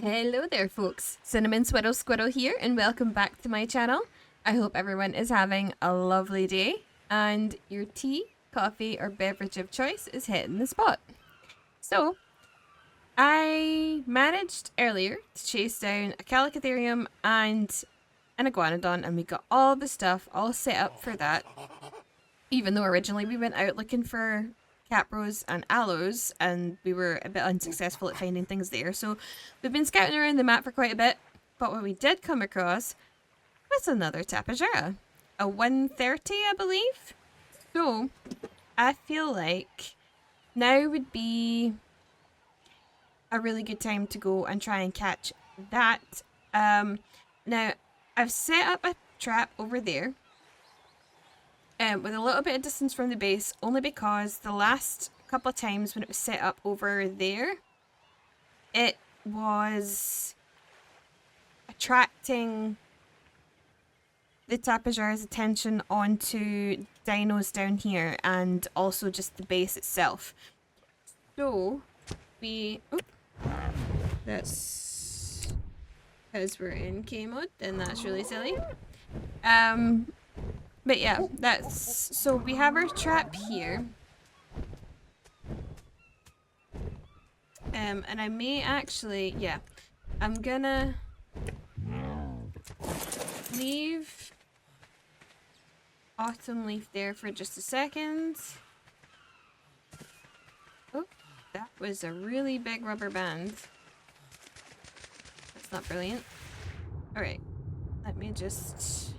Hello there folks, Cinnamon Swiddle Squiddle here and welcome back to my channel. I hope everyone is having a lovely day and your tea, coffee or beverage of choice is hitting the spot. So, I managed earlier to chase down a Calicotherium and an Iguanodon and we got all the stuff all set up for that. Even though originally we went out looking for Capros and Aloes and we were a bit unsuccessful at finding things there, so we've been scouting around the map for quite a bit, but what we did come across was another Tapejara, a 130 I believe. So I feel like now would be a really good time to go and try and catch that. Now I've set up a trap over there with a little bit of distance from the base, only because the last couple of times when it was set up over there, it was attracting the Tapejara's attention onto dinos down here and also just the base itself. So we... Oh, that's because we're in K mode and that's really silly. But yeah, that's, so we have our trap here. And I may actually, yeah, I'm gonna leave Autumn Leaf there for just a second. Oh, that was a really big rubber band. That's not brilliant. Alright, let me just...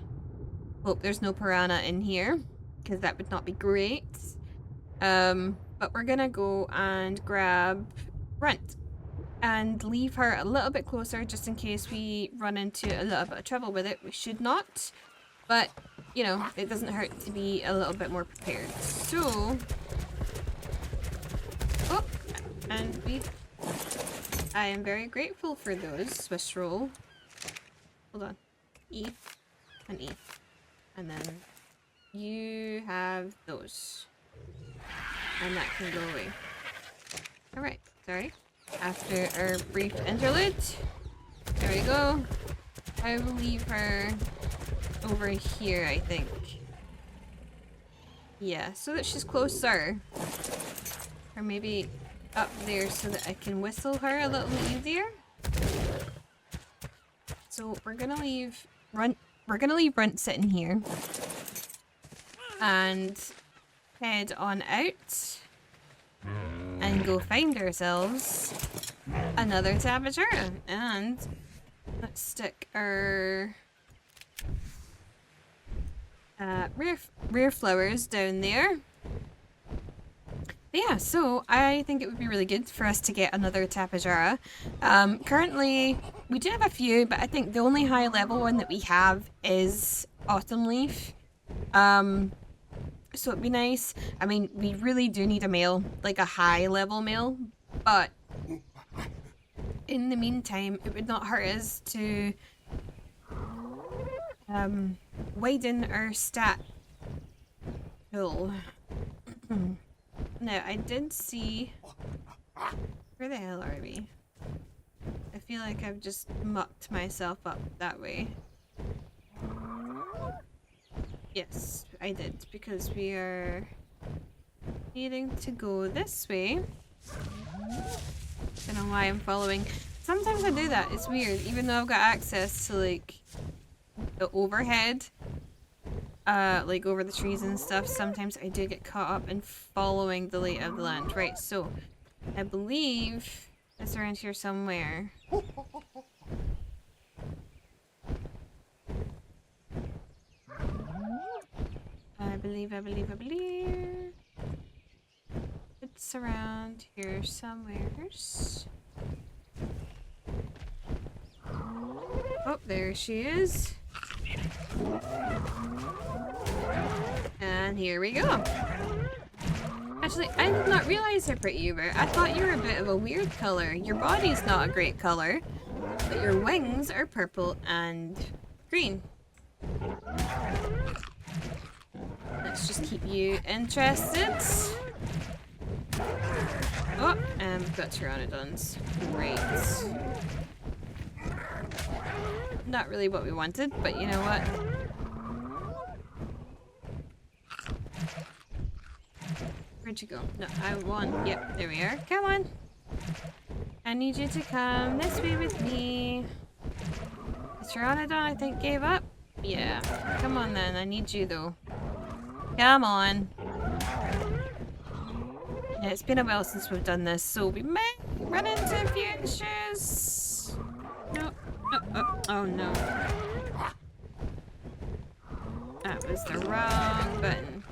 hope there's no piranha in here, because that would not be great. But we're gonna go and grab Runt and leave her a little bit closer just in case we run into a little bit of trouble with it. We should not, but you know, it doesn't hurt to be a little bit more prepared. So, oh, and I am very grateful for those. Swiss roll. Hold on. E and E. And then you have those. And that can go away. Alright, sorry. After our brief interlude, there we go. I will leave her over here, I think. Yeah, so that she's closer. Or maybe up there so that I can whistle her a little easier. So we're gonna leave Runt sitting here and head on out and go find ourselves another Tapejara. And let's stick our rare flowers down there. But yeah, so I think it would be really good for us to get another Tapejara. Currently, we do have a few, but I think the only high level one that we have is Autumn Leaf. So it'd be nice. I mean, we really do need a male, like a high level male, but in the meantime, it would not hurt us to widen our stat pool. Now, I did see... Where the hell are we? I feel like I've just mucked myself up that way. Yes, I did, because we are needing to go this way. Don't know why I'm following. Sometimes I do that, it's weird. Even though I've got access to, like, the overhead, like over the trees and stuff, sometimes I do get caught up in following the lay of the land. Right, so I believe it's around here somewhere. I believe it's around here somewhere. Oh, there she is. And here we go. Actually, I did not realize how pretty you were. I thought you were a bit of a weird color. Your body's not a great color, but your wings are purple and green. Let's just keep you interested. Oh, and we've got pteranodons. Great. not really what we wanted, but you know what? Where'd you go? No, I want... Yep, there we are. Come on. I need you to come this way with me. The Pteranodon, I think, gave up. Yeah. Come on then. I need you though. Come on. Yeah, it's been a while since we've done this, so we may run into a few issues. No. Oh no. That was the wrong button.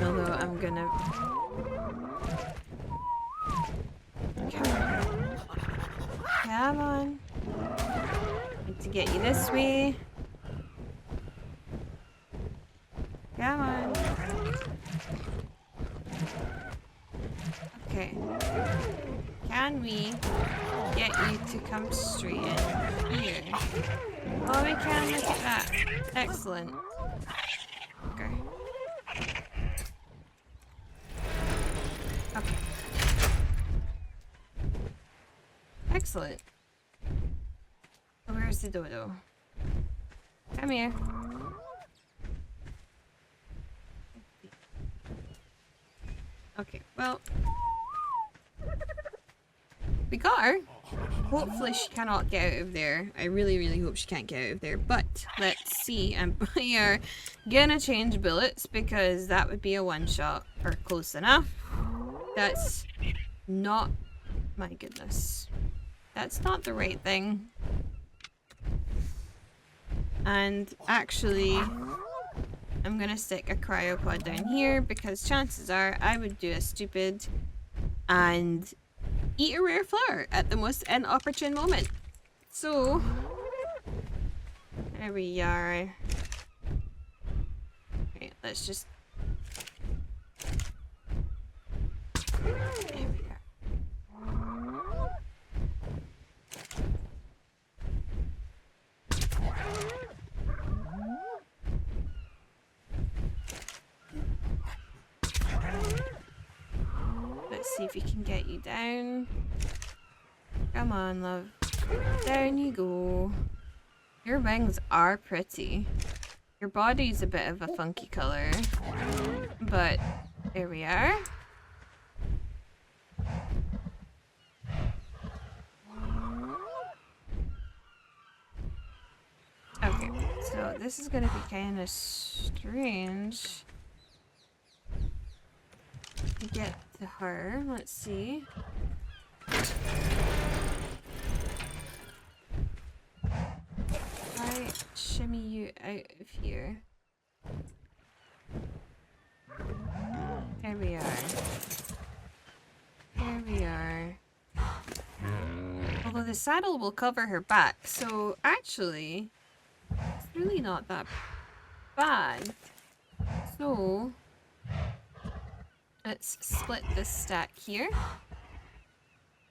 Although I'm gonna... Come on. Need to get you this way. Come on. Okay. Can we get you to come straight in here? Oh, we can. Look at that. Excellent. Okay. Okay. Excellent. Where's the dodo? Come here. Okay, well, we got her. Hopefully she cannot get out of there. I really, really hope she can't get out of there. But let's see. And we are gonna change bullets because that would be a one-shot or close enough. That's not... My goodness. That's not the right thing. And actually... I'm gonna stick a cryopod down here because chances are I would do a stupid and eat a rare flower at the most inopportune moment. So, there we are. Okay, let's just... There we are. Let's see if we can get you down. Come on, love. Down you go. Your wings are pretty. Your body's a bit of a funky color. But there we are. Okay, so this is gonna be kind of strange. To get to her, let's see. I shimmy you out of here. There we are. There we are. Although the saddle will cover her back, so actually, it's really not that bad. So, let's split this stack here.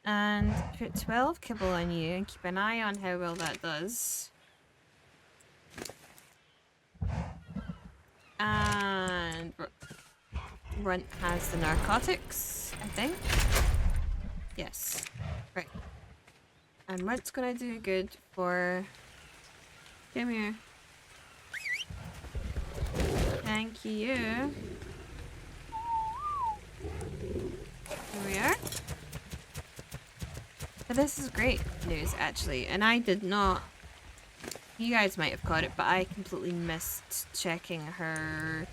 And put 12 kibble on you and keep an eye on how well that does. And Runt has the narcotics, I think. Yes. Right. And Runt's gonna do good for... Come here. Thank you. There we are. But this is great news, actually. And I did not... You guys might have caught it, but I completely missed checking her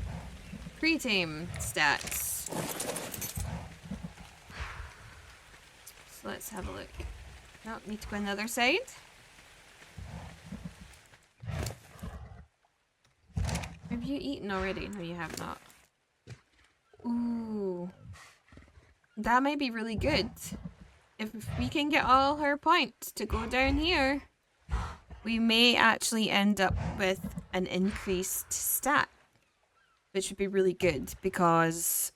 pre-tame stats. So let's have a look. No, need to go on the other side. Have you eaten already? No, you have not. Ooh. That might be really good. If we can get all her points to go down here, we may actually end up with an increased stat, which would be really good because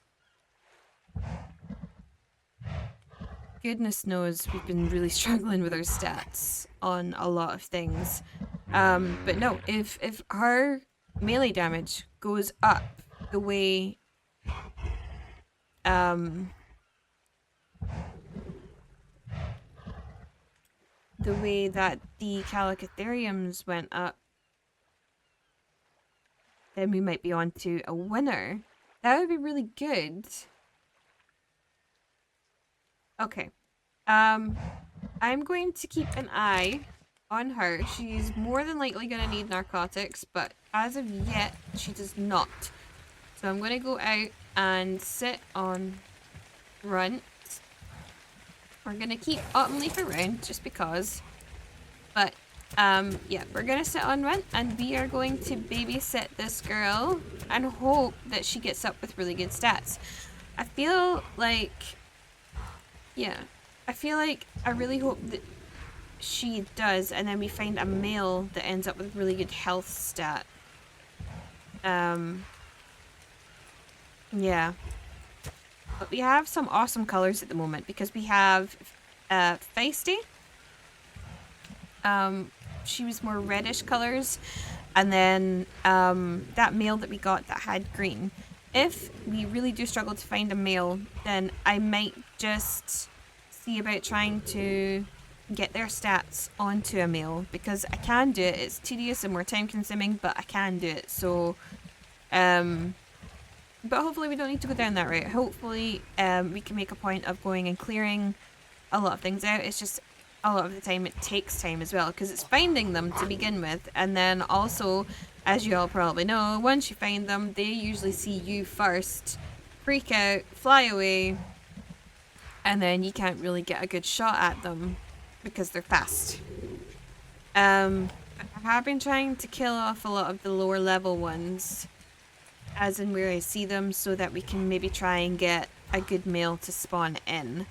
goodness knows we've been really struggling with our stats on a lot of things. But no, if her melee damage goes up the way the way that the Calicotheriums went up, then we might be on to a winner. That would be really good. Okay. I'm going to keep an eye on her. She's more than likely going to need narcotics, but as of yet, she does not. So I'm going to go out and sit on Runt. We're going to keep Autumnleaf around just because. But, yeah, we're going to sit on Runt and we are going to babysit this girl and hope that she gets up with really good stats. I feel like, yeah, I really hope that she does, and then we find a male that ends up with really good health stat. Yeah. But we have some awesome colors at the moment because we have Feisty. She was more reddish colors, and then that male that we got that had green. If we really do struggle to find a male, then I might just see about trying to get their stats onto a male, because I can do it. It's tedious and more time consuming, but I can do it. So but hopefully we don't need to go down that route. Hopefully we can make a point of going and clearing a lot of things out. It's just a lot of the time it takes time as well, because it's finding them to begin with, and then also, as you all probably know, once you find them, they usually see you first, freak out, fly away, and then you can't really get a good shot at them because they're fast. I have been trying to kill off a lot of the lower level ones, as in where I see them, so that we can maybe try and get a good male to spawn in.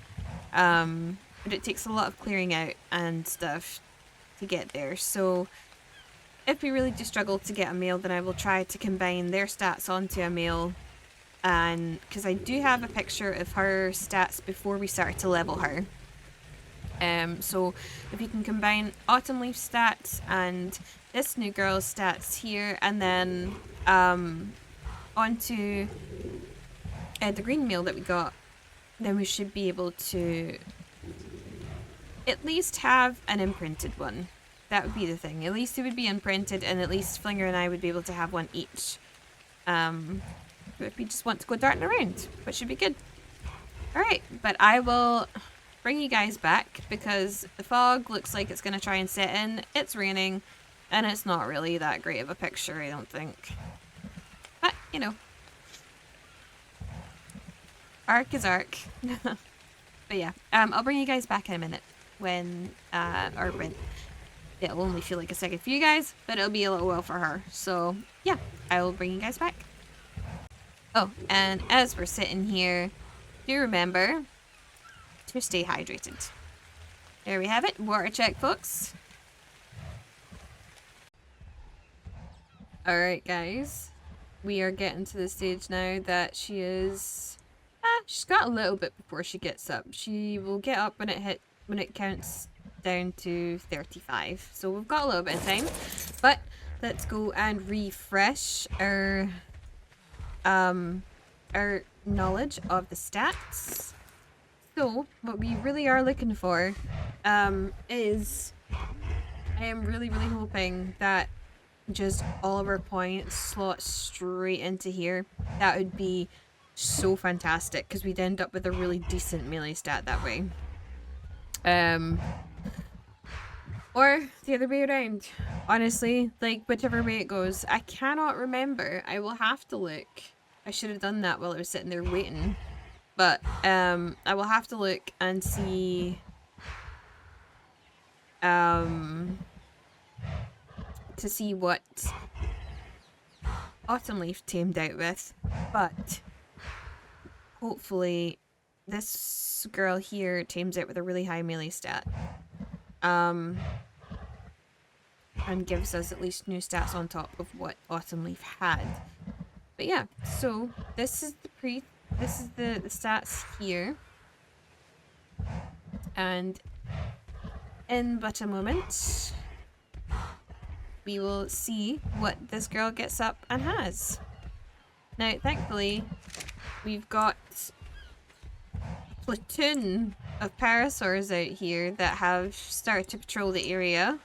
But it takes a lot of clearing out and stuff to get there. So if we really do struggle to get a male, then I will try to combine their stats onto a male. And because I do have a picture of her stats before we started to level her. So if you can combine Autumnleaf stats and this new girl's stats here, and then onto the green male that we got, then we should be able to at least have an imprinted one. That would be the thing. At least it would be imprinted, and at least Phlinger and I would be able to have one each. But if we just want to go darting around, which should be good. Alright, but I will bring you guys back because the fog looks like it's going to try and set in. It's raining, and it's not really that great of a picture, I don't think. But, you know. Arc is arc. But yeah, I'll bring you guys back in a minute when it'll only feel like a second for you guys, but it'll be a little while for her. So yeah, I will bring you guys back. Oh, and as we're sitting here, do remember to stay hydrated. There we have it. Water check, folks. Alright, guys. We are getting to the stage now that she is... she's got a little bit before she gets up. She will get up when it counts down to 35. So we've got a little bit of time. But let's go and refresh our knowledge of the stats. So what we really are looking for is, I am really hoping that just all of our points slot straight into here. That would be so fantastic, because we'd end up with a really decent melee stat that way. Or the other way around. Honestly, like, whichever way it goes. I cannot remember. I will have to look. I should have done that while I was sitting there waiting. But, I will have to look and see... to see what Autumnleaf tamed out with. But hopefully this girl here tames out with a really high melee stat. And gives us at least new stats on top of what Autumnleaf had. But yeah, so this is the stats here. And in but a moment, we will see what this girl gets up and has. Now, thankfully, we've got Platoon of parasaurs out here that have started to patrol the area.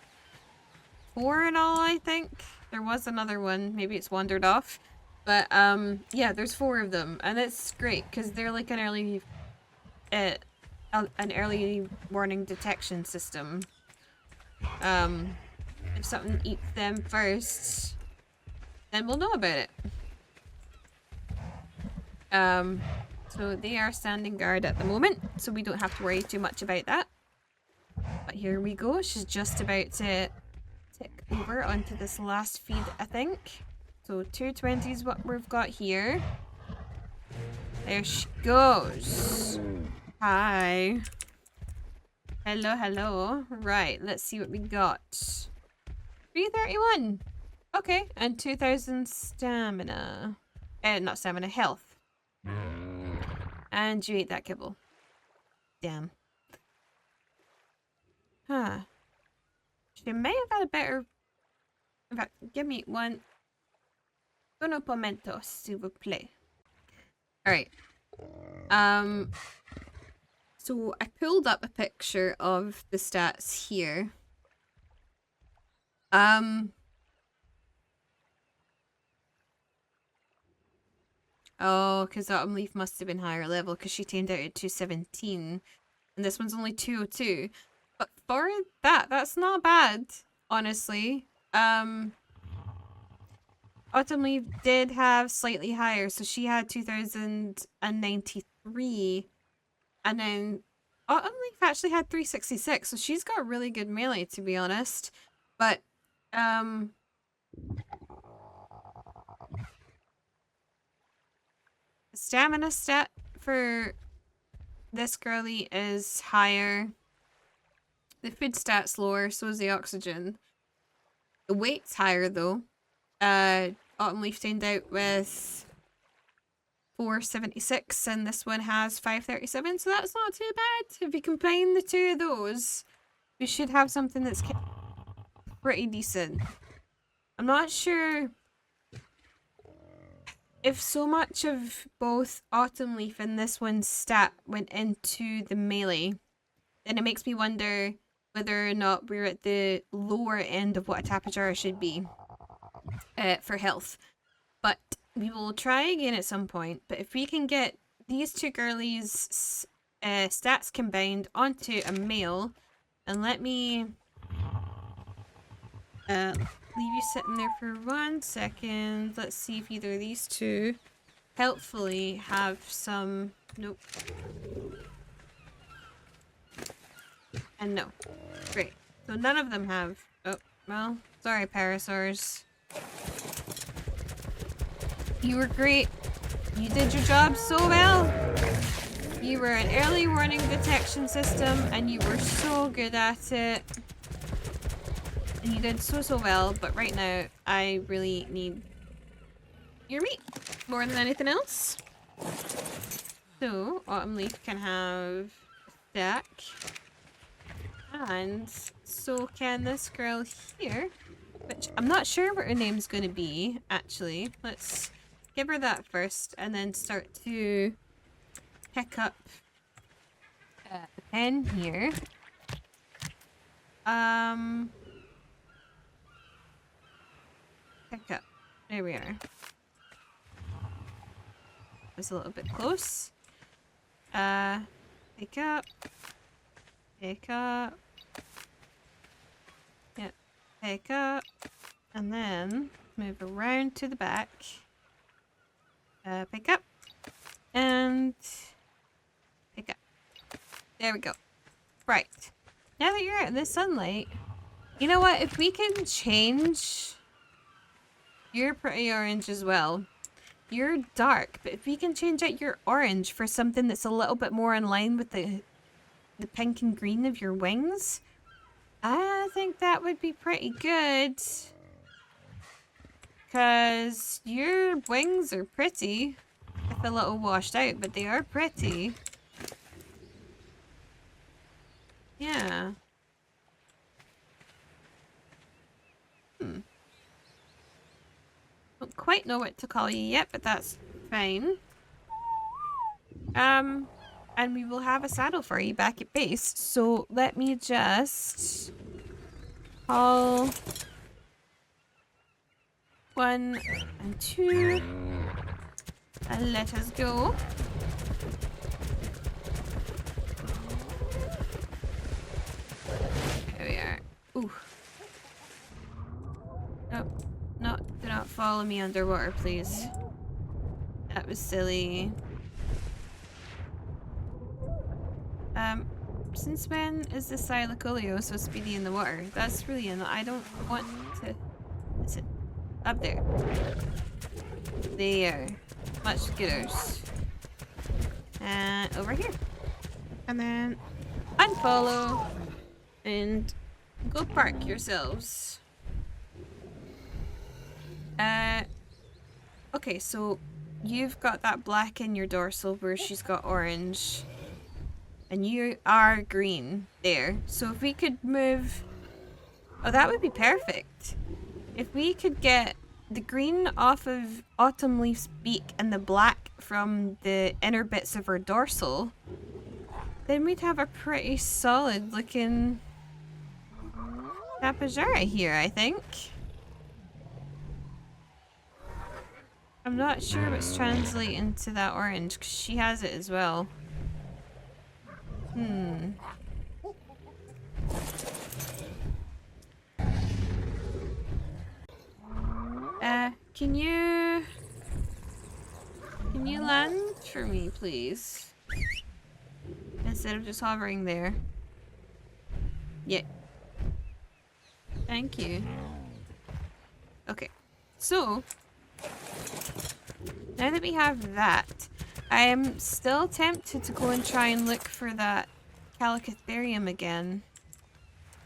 4 in all, I think. There was another one. Maybe it's wandered off. But, yeah, there's 4 of them. And it's great, because they're like an early warning detection system. If something eats them first, then we'll know about it. So they are standing guard at the moment, so we don't have to worry too much about that. But here we go. She's just about to tick over onto this last feed, I think. So 220 is what we've got here. There she goes. Hi. Hello, hello. Right, let's see what we got. 331. Okay, and 2000 stamina. Not stamina, health. And you ate that kibble. Damn. Huh. She may have had a better... In fact, give me one. Uno momento, s'il vous plaît. Alright. So I pulled up a picture of the stats here. Oh, because Autumn Leaf must have been higher level because she tamed out at 217. And this one's only 202. But for that, that's not bad, honestly. Autumn Leaf did have slightly higher, so she had 2093. And then Autumn Leaf actually had 366, so she's got really good melee, to be honest. But, the stamina stat for this girly is higher. The food stat's lower, so is the oxygen. The weight's higher, though. Autumn Leaf tamed out with 476, and this one has 537, so that's not too bad. If you combine the two of those, we should have something that's pretty decent. I'm not sure if so much of both Autumn Leaf and this one's stat went into the melee, then it makes me wonder whether or not we're at the lower end of what a Tapejara should be for health. But we will try again at some point. But if we can get these two girlies' stats combined onto a male, and let me leave you sitting there for 1 second. Let's see if either of these two helpfully have some... Nope. And no. Great. So none of them have... Oh, well, sorry, parasaurs. You were great. You did your job so well. You were an early warning detection system, and you were so good at it. And you did so well, but right now, I really need your meat more than anything else. So, Autumn Leaf can have a stack. And so can this girl here, which I'm not sure what her name's going to be, actually. Let's give her that first, and then start to pick up the pen here. Pick up. There we are. Was a little bit close. Pick up. Pick up. Yep. Pick up. And then move around to the back. Pick up. And pick up. There we go. Right. Now that you're out in the sunlight, you know what? If we can change... You're pretty orange as well. You're dark, but if we can change out your orange for something that's a little bit more in line with the pink and green of your wings, I think that would be pretty good. Because your wings are pretty. If a little washed out, but they are pretty. Yeah. Don't quite know what to call you yet, but that's fine. and we will have a saddle for you back at base. So let me just haul 1 and 2 and let us go. There we are. Ooh. No, do not follow me underwater, please. That was silly. Since when is the Silocolio so speedy in the water? That's really annoying. I don't want to... Listen. Up there. There. Much gooder. And over here. And then unfollow. And go park yourselves. Okay, so you've got that black in your dorsal where she's got orange. And you are green there. So if we could move... Oh, that would be perfect. If we could get the green off of Autumn Leaf's beak and the black from the inner bits of her dorsal, then we'd have a pretty solid looking Tapejara here, I think. I'm not sure what's translating to that orange because she has it as well. Can you land for me, please? Instead of just hovering there. Yeah. Thank you. Okay. So, now that we have that, I am still tempted to go and try and look for that Calicotherium again.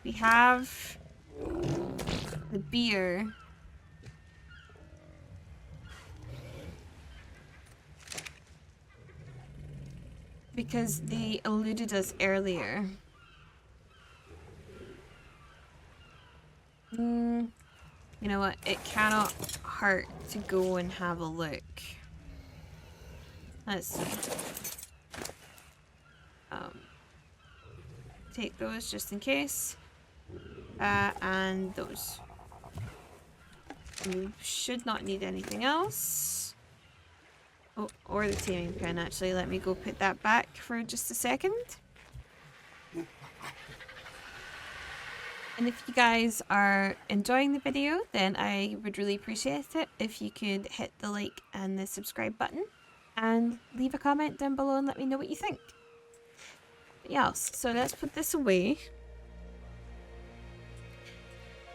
We have the beer. Because they eluded us earlier. You know what? It cannot hurt to go and have a look. Let's see. Take those just in case. And those. We should not need anything else. Oh, or the taming pen, actually. Let me go put that back for just a second. And if you guys are enjoying the video, then I would really appreciate it if you could hit the like and the subscribe button. And leave a comment down below and let me know what you think. But yeah, so let's put this away.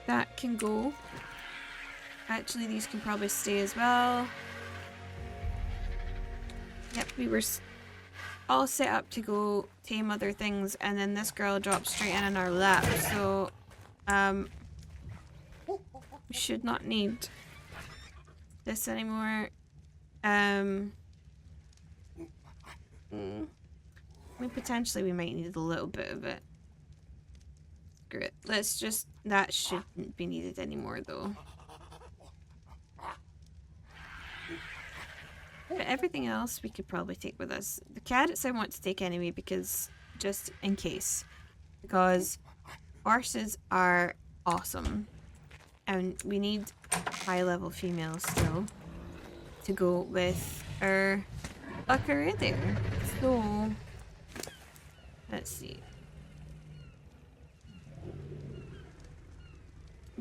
That can go. Actually, these can probably stay as well. Yep, we were all set up to go tame other things, and then this girl dropped straight in our lap, so we should not need this anymore. I mean, potentially we might need a little bit of it. Screw it. Let's just... That shouldn't be needed anymore, though. But everything else we could probably take with us. The carrots I want to take anyway, because just in case. Because horses are awesome. And we need high level females still to go with our buckaroo there. So let's see.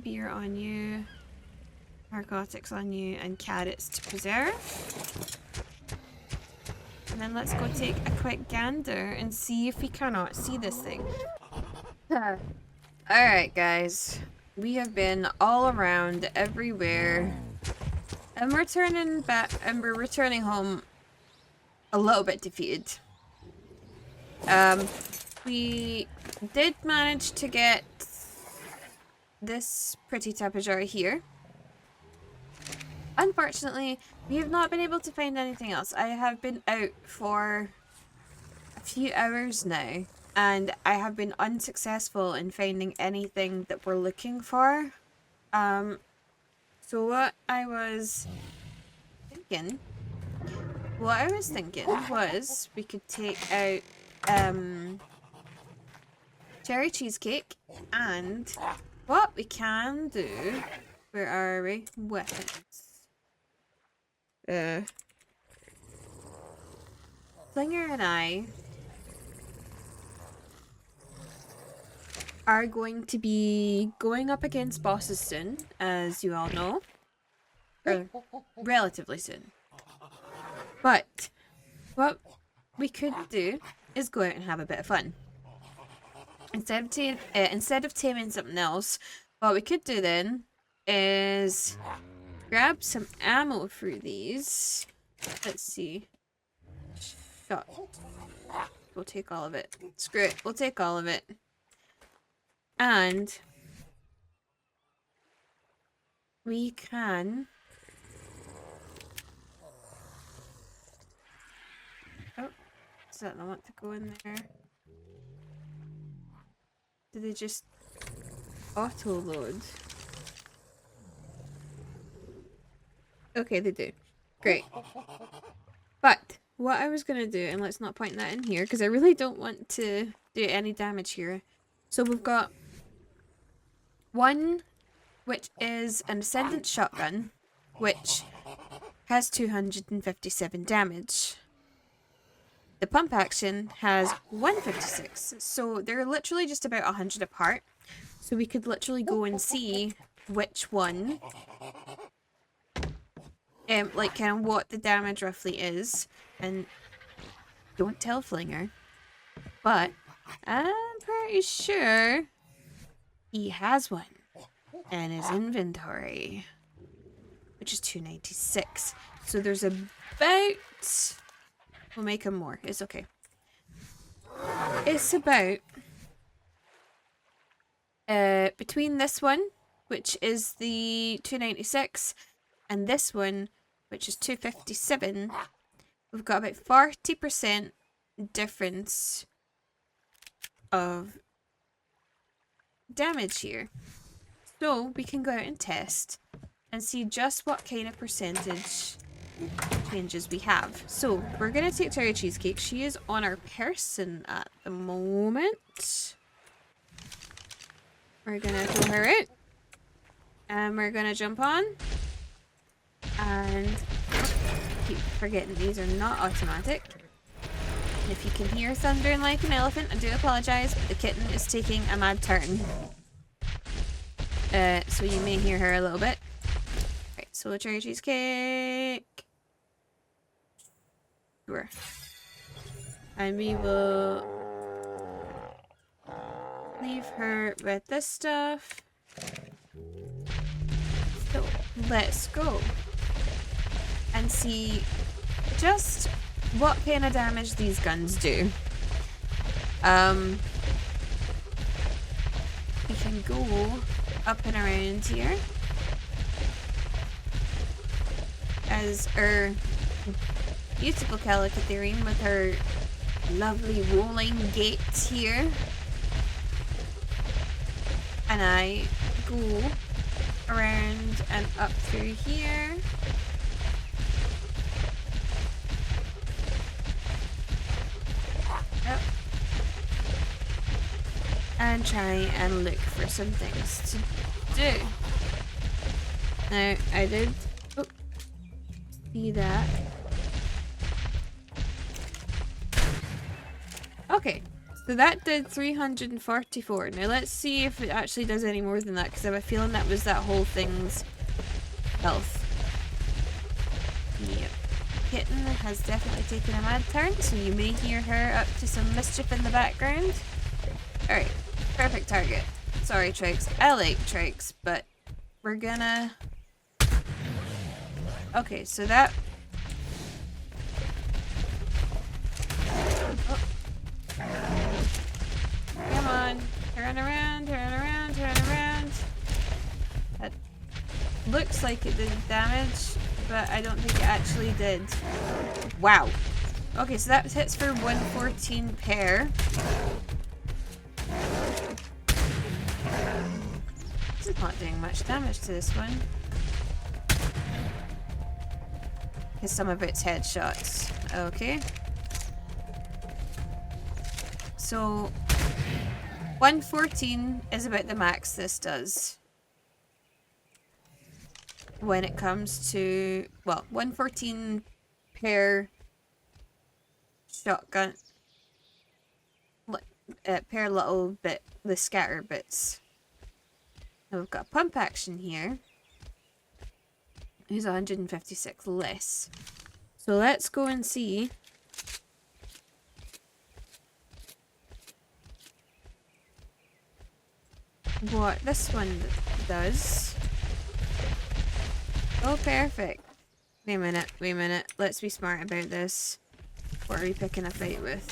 Beer on you. Narcotics on you, and carrots to preserve. And then let's go take a quick gander and see if we cannot see this thing. Alright guys, we have been all around everywhere, and we're turning back, and we're returning home a little bit defeated. We did manage to get this pretty Tapejara here. Unfortunately, we have not been able to find anything else. I have been out for a few hours now, and I have been unsuccessful in finding anything that we're looking for. So what I was thinking what I was thinking was we could take out cherry cheesecake, and what we can do, where are we? Weapons. Phlinger and I are going to be going up against bosses soon, as you all know. Or relatively soon. But what we could do is go out and have a bit of fun. Instead of taming something else, what we could do then is grab some ammo for these. Let's see. Shot. We'll take all of it. Screw it. We'll take all of it. And we can... Oh, does that not want to go in there? Do they just auto-load? Okay, they do. Great. But what I was going to do, and let's not point that in here, because I really don't want to do any damage here. So we've got one, which is an Ascendant shotgun, which has 257 damage. The pump action has 156, so they're literally just about 100 apart. So we could literally go and see which one, like kind of what the damage roughly is. And don't tell Phlinger, but I'm pretty sure he has one in his inventory, which is 296. So there's about... We'll make him more. It's okay. It's about between this one, which is the 296, and this one, which is 257. We've got about 40% difference of damage here. So we can go out and test and see just what kind of percentage changes we have. So we're gonna take Cherry Cheesecake. She is on our person at the moment. We're gonna throw her out, and we're gonna jump on. And keep forgetting these are not automatic. And if you can hear thundering like an elephant, I do apologise, but the kitten is taking a mad turn. So you may hear her a little bit. Right, so Cherry Cheesecake. Sure. And we will leave her with this stuff. So let's go and see just what kind of damage these guns do. We can go up and around here as our beautiful Calicatherium with her lovely rolling gait here, and I go around and up through here. Up. And try and look for some things to do. Now, I did see that. Okay, so that did 344. Now let's see if it actually does any more than that, because I have a feeling that was that whole thing's health. Yep. Kitten has definitely taken a mad turn, so you may hear her up to some mischief in the background. Alright, perfect target. Sorry, Tricks. I like Tricks, but we're gonna... Okay, so that... Oh. Come on. Turn around, turn around, turn around. That looks like it did damage, but I don't think it actually did. Wow. Okay, so that hits for 114 pair. This is not doing much damage to this one. Because some of it's headshots. Okay. So 114 is about the max this does. When it comes to, well, 114 per shotgun, per little bit, the scatter bits. Now we've got a pump action here. Who's 156 less. So let's go and see what this one does. Oh, perfect. Wait a minute, wait a minute. Let's be smart about this. What are we picking a fight with?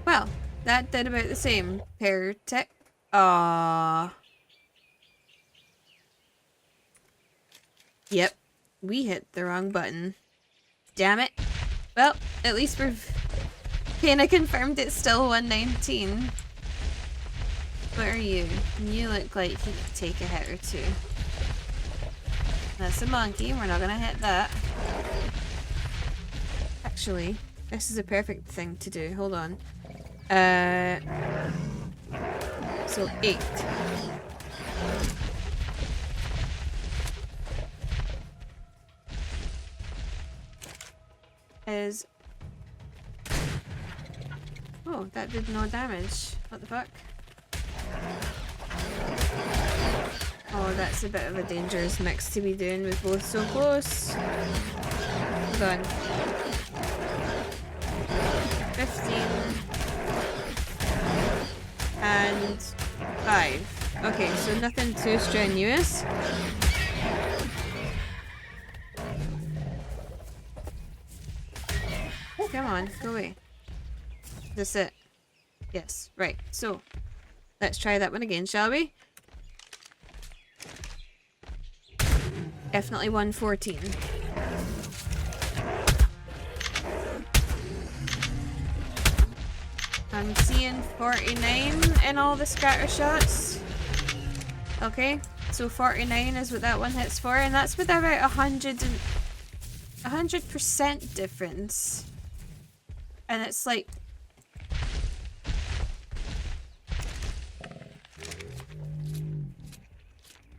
Well, that did about the same per tick. Aww. Yep, we hit the wrong button. Damn it. Well, at least we've kinda confirmed it's still 119. What are you? You look like you could take a hit or two. That's a monkey, we're not gonna hit that. Actually, this is a perfect thing to do. Hold on. So 8. Is... Oh, that did no damage. What the fuck? Oh, that's a bit of a dangerous mix to be doing with both so close. Hold on. 15. And 5. Okay, so nothing too strenuous. Come on, go away. That's it. Yes, right. So, let's try that one again, shall we? Definitely 114. I'm seeing 49 in all the scatter shots. Okay, so 49 is what that one hits for, and that's with about 100% difference. And it's like...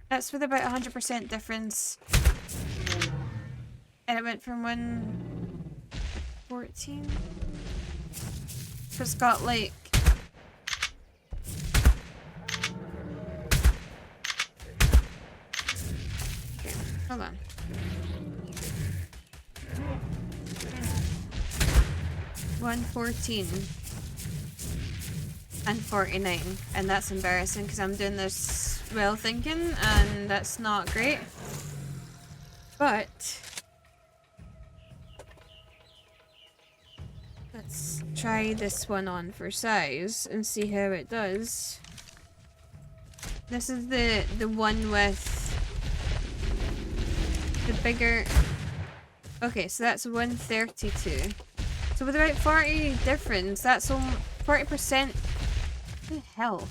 That's with about 100% difference. And it went from 114. So it's got like... Okay, hold on. $114 and 49, and that's embarrassing because I'm doing this well thinking, and that's not great. But let's try this one on for size and see how it does. This is the one with the bigger... Okay, so that's 132. So with about 40 difference, that's 40%. What the hell?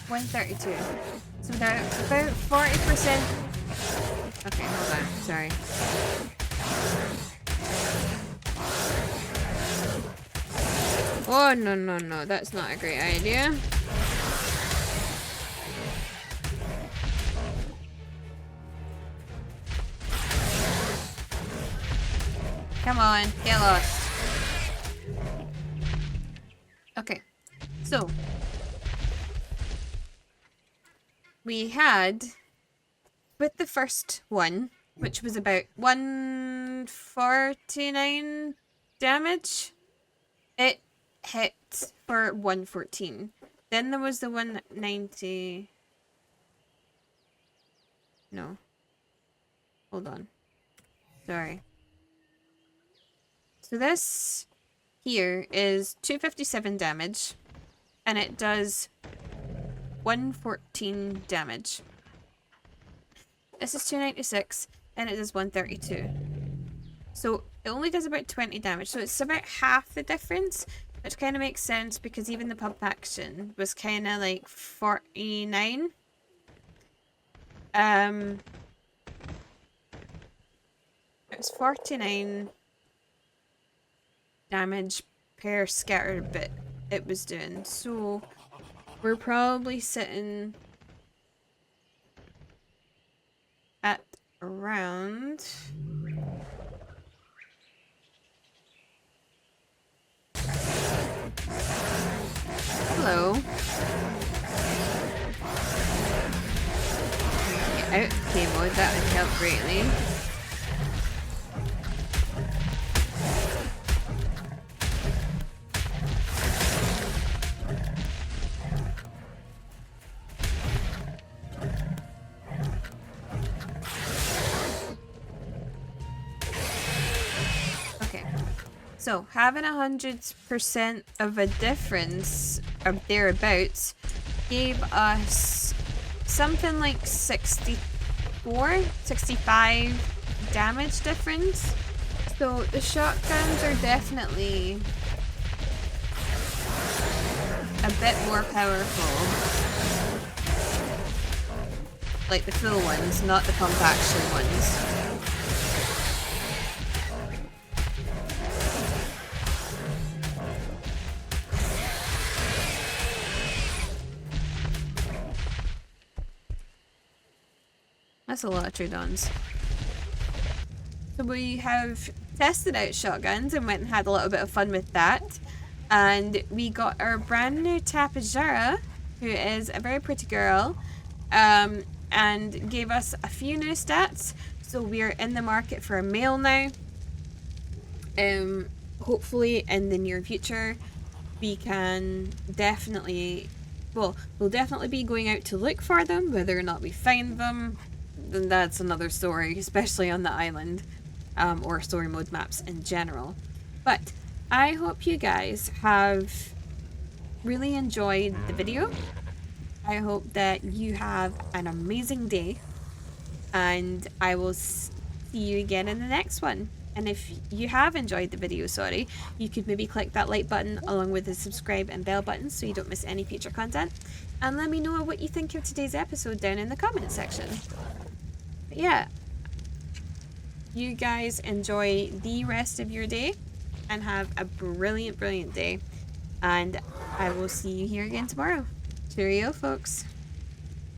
$132. So about 40%. Okay, hold on. Sorry. Oh, no, no, no. That's not a great idea. Come on, get lost. Okay, so we had with the first one, which was about 149 damage, it hit for 114. Then there was the 190. No. Hold on. Sorry. So this here is 257 damage, and it does 114 damage. This is 296, and it does 132. So it only does about 20 damage, so it's about half the difference, which kind of makes sense because even the pump action was kind of like 49. It was 49 damage per scattered bit it was doing, so we're probably sitting at around hello. Get out of K mode, that would help greatly. So, having 100% of a difference, or thereabouts, gave us something like 64, 65 damage difference. So, the shotguns are definitely a bit more powerful. Like the full ones, not the pump action ones. That's a lot of Troodons. So we have tested out shotguns and went and had a little bit of fun with that. And we got our brand new Tapejara, who is a very pretty girl, and gave us a few new stats. So we're in the market for a male now. Hopefully in the near future we can definitely, well, we'll definitely be going out to look for them. Whether or not we find them, then that's another story, especially on the island, or story mode maps in general. But I hope you guys have really enjoyed the video. I hope that you have an amazing day, and I will see you again in the next one. And if you have enjoyed the video, you could maybe click that like button along with the subscribe and bell button so you don't miss any future content. And let me know what you think of today's episode down in the comment section. But yeah, you guys enjoy the rest of your day and have a brilliant, brilliant day. And I will see you here again tomorrow. Cheerio, folks.